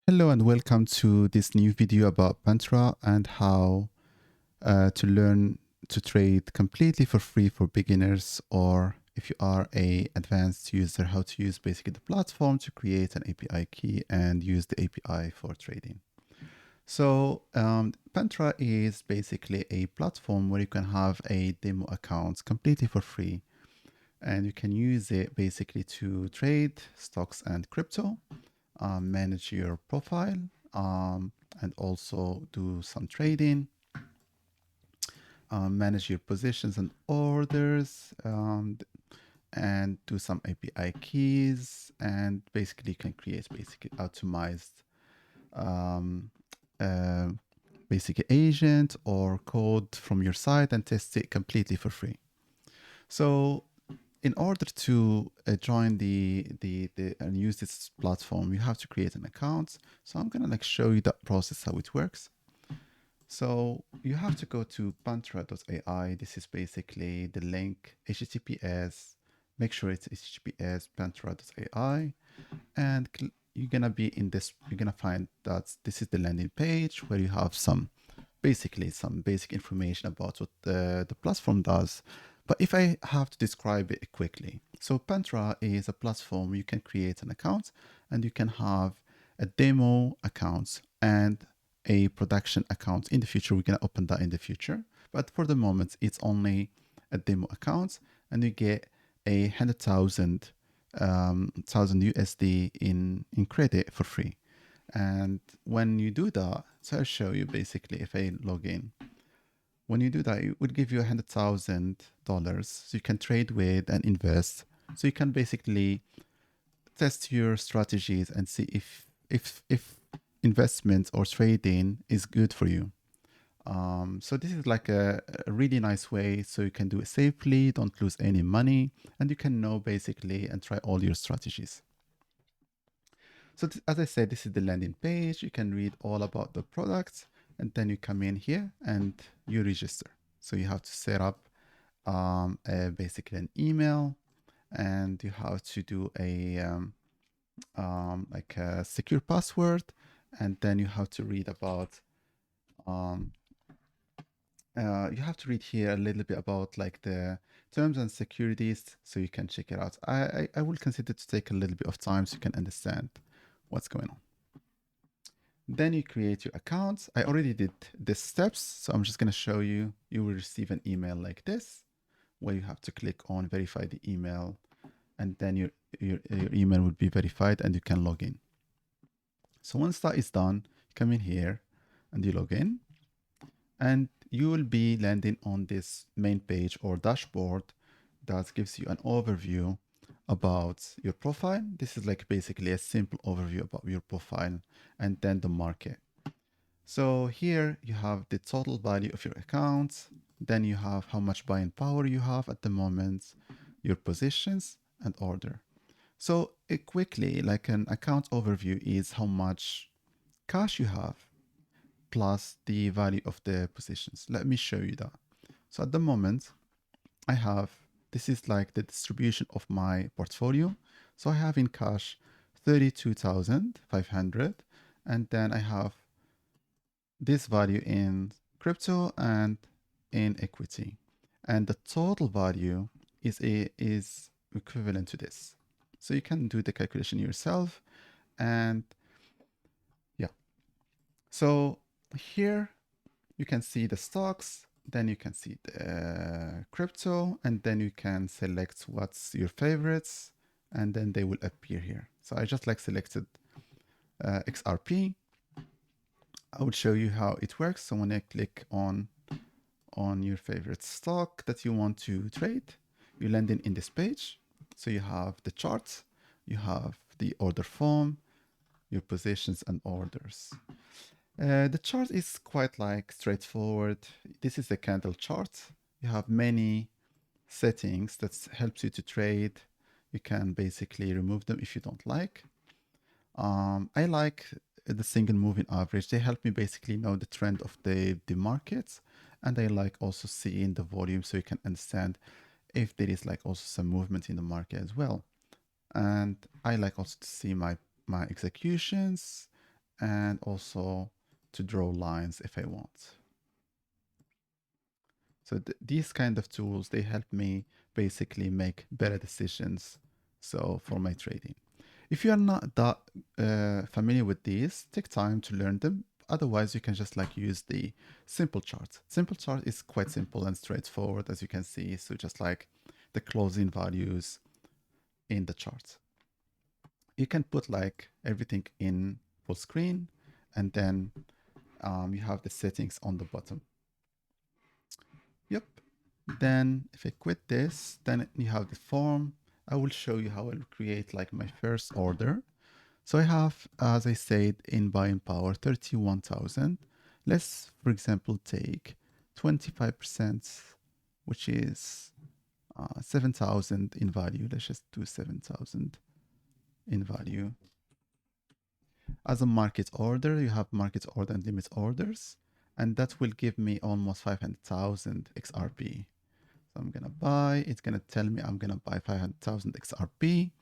Hello and welcome to this new video about Pantra and how to learn to trade completely for free for beginners, or if you are a advanced user, how to use basically the platform to create an API key and use the API for trading. So Pantra is basically a platform where you can have a demo account completely for free, and you can use it basically to trade stocks and crypto, manage your profile, and also do some trading, manage your positions and orders, and do some API keys, and basically you can create basically optimized um, uh, basic agent or code from your site and test it completely for free. So in order to join the and use this platform, you have to create an account. So I'm gonna show you that process, how it works. So you have to go to panthra.ai. This is basically the link, HTTPS. Make sure it's HTTPS panthra.ai, and you're gonna be in this. You're gonna find that this is the landing page where you have some basic information about what the platform does. But if I have to describe it quickly, so Pantra is a platform where you can create an account and you can have a demo account and a production account. In the future, we're going to open that in the future. But for the moment, it's only a demo account, and you get 100,000 thousand USD in credit for free. And when you do that, so I'll show you basically if I log in. When you do that, it would give you $100,000 so you can trade with and invest. So you can basically test your strategies and see if investment or trading is good for you. So this is like a really nice way so you can do it safely, don't lose any money, and you can know basically and try all your strategies. So as I said, this is the landing page. You can read all about the products, and then you come in here and you register. So you have to set up basically an email, and you have to do a like a secure password, and then you have to read about you have to read here a little bit about like the terms and securities so you can check it out. I will consider to take a little bit of time so you can understand what's going on. Then you create your accounts. I already did the steps, so I'm just going to show you. You will receive an email like this where you have to click on verify the email, and then your email will be verified and you can log in. So once that is done, you come in here and you log in, and you will be landing on this main page or dashboard that gives you an overview about your profile. This is like basically a simple overview about your profile and then the market. So here you have the total value of your account. Then you have how much buying power you have at the moment, your positions and order. So quickly, like an account overview is how much cash you have plus the value of the positions. Let me show you that. So at the moment, I have, this is like the distribution of my portfolio. So I have in cash 32,500, and then I have this value in crypto and in equity. And the total value is equivalent to this. So you can do the calculation yourself. And yeah, so here you can see the stocks, then you can see the crypto, and then you can select what's your favorites, and then they will appear here. So I just like selected XRP. I will show you how it works. So when I click on your favorite stock that you want to trade, you land in this page. So you have the charts, you have the order form, your positions and orders. The chart is quite like straightforward. This is the candle chart. You have many settings that helps you to trade. You can basically remove them if you don't like. I like the single moving average. They help me basically know the trend of the markets, and I like also seeing the volume so you can understand if there is like also some movement in the market as well. And I like also to see my executions and also to draw lines if I want. So these kind of tools, they help me basically make better decisions. So for my trading, if you are not that familiar with these, take time to learn them. Otherwise, you can just like use the simple chart. Simple chart is quite simple and straightforward, as you can see. So just like the closing values in the chart. You can put like everything in full screen, and then you have the settings on the bottom. Yep. Then if I quit this, then you have the form. I will show you how I'll create like my first order. So I have, as I said, in buying power, 31,000. Let's, for example, take 25%, which is 7,000 in value. Let's just do 7,000 in value. As a market order, you have market order and limit orders, and that will give me almost 500,000 XRP. So I'm gonna buy, it's gonna tell me I'm gonna buy 500,000 XRP,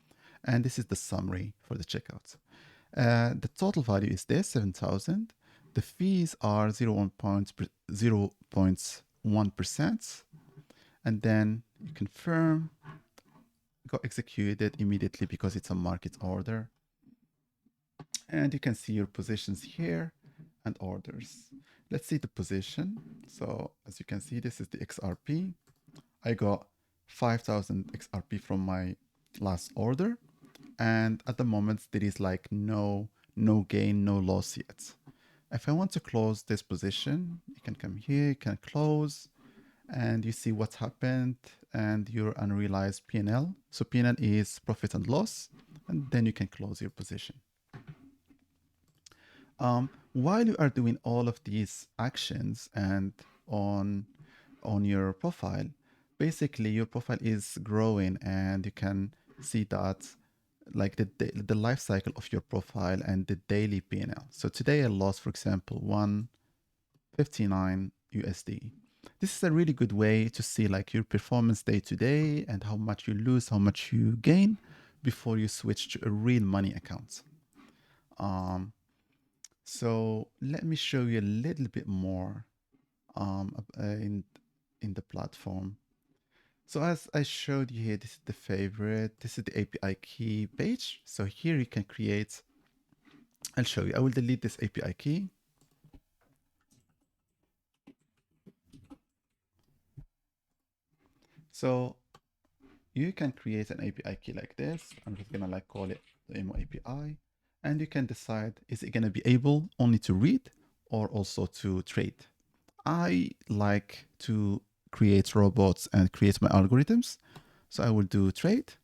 and this is the summary for the checkout. The total value is this, 7,000. The fees are 0.1%, and then you confirm, got executed immediately because it's a market order. And you can see your positions here and orders. Let's see the position. So as you can see, this is the XRP. I got 5,000 XRP from my last order. And at the moment, there is like no gain, no loss yet. If I want to close this position, you can come here, you can close, and you see what happened and your unrealized P&L. So P&L is profit and loss, and then you can close your position. While you are doing all of these actions and on your profile, basically your profile is growing, and you can see that like the life cycle of your profile and the daily P&L. So today I lost, for example, 159 USD. This is a really good way to see like your performance day to day and how much you lose, how much you gain before you switch to a real money account. So let me show you a little bit more in the platform. So as I showed you here, this is the favorite. This is the API key page. So here you can create, I'll show you. I will delete this API key. So you can create an API key like this. I'm just gonna like call it the Emo API. And you can decide, is it gonna be able only to read or also to trade? I like to create robots and create my algorithms. So I will do trade,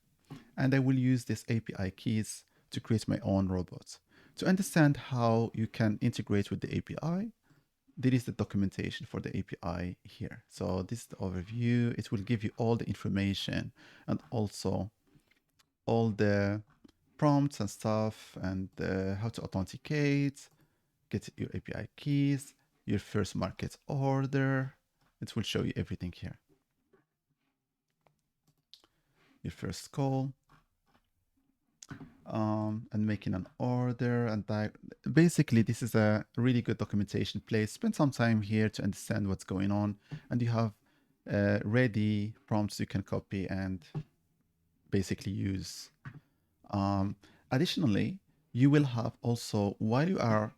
and I will use this API keys to create my own robots. To understand how you can integrate with the API, there is the documentation for the API here. So this is the overview. It will give you all the information and also all the prompts and stuff, and how to authenticate, get your API keys, your first market order. It will show you everything here. Your first call, and making an order, and basically this is a really good documentation place. Spend some time here to understand what's going on, and you have ready prompts you can copy and basically use. Additionally, you will have also, while you are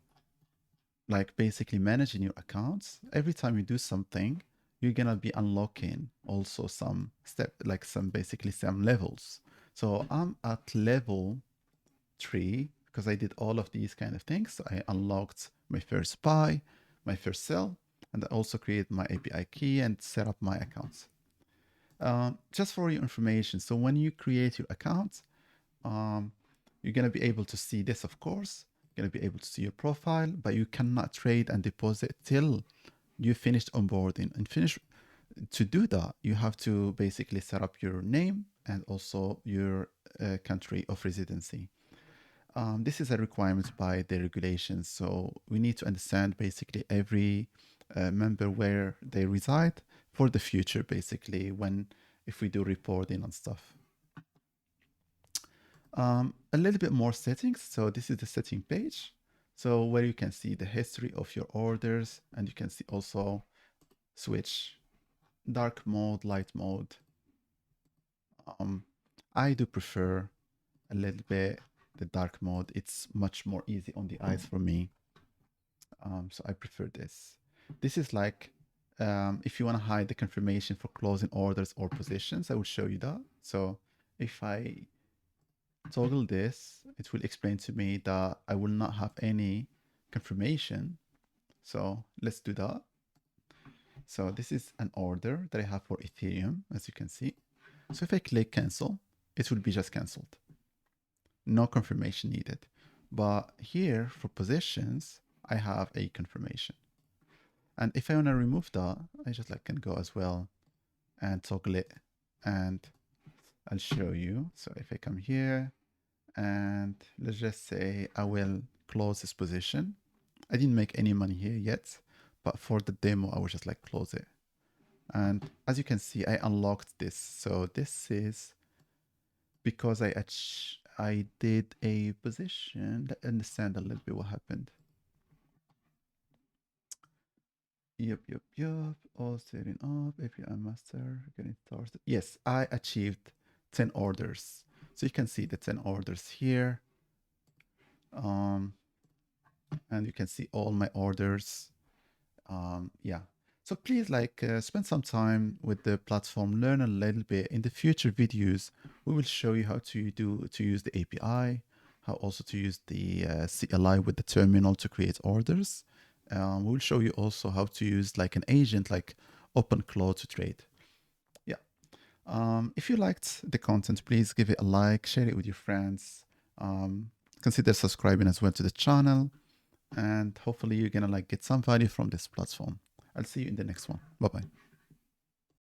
like basically managing your accounts, every time you do something, you're gonna be unlocking also some like some levels. So I'm at level 3 because I did all of these kind of things. So I unlocked my first buy, my first sell, and I also created my API key and set up my accounts. Just for your information, so when you create your account, you're going to be able to see this, of course. You're going to be able to see your profile, but you cannot trade and deposit till you finished onboarding. And to do that, you have to basically set up your name and also your country of residency. This is a requirement by the regulations, so we need to understand basically every member where they reside for the future, basically, if we do reporting and stuff. A little bit more settings. So this is the setting page. So where you can see the history of your orders, and you can see also switch dark mode, light mode. I do prefer a little bit the dark mode. It's much more easy on the eyes for me. So I prefer this. This is like if you want to hide the confirmation for closing orders or positions, I will show you that. So if I toggle this, it will explain to me that I will not have any confirmation. So let's do that. So this is an order that I have for Ethereum, as you can see. So if I click cancel, it will be just canceled. No confirmation needed. But here for positions, I have a confirmation. And if I want to remove that, I just like can go as well and toggle it, and I'll show you. So if I come here and let's just say I will close this position. I didn't make any money here yet, but for the demo, I will just like close it. And as you can see, I unlocked this. So this is because I did a position. Let's understand a little bit what happened. Yep. All setting up. API master getting started. Yes, I achieved 10 orders. So you can see the 10 orders here. And you can see all my orders. Yeah. So please spend some time with the platform, learn a little bit. In the future videos, we will show you how to use the API, how also to use the CLI with the terminal to create orders. We will show you also how to use like an agent like OpenClaw to trade. Yeah. If you liked the content, please give it a like, share it with your friends. Consider subscribing as well to the channel, and hopefully you're gonna like get some value from this platform. I'll see you in the next one. Bye bye.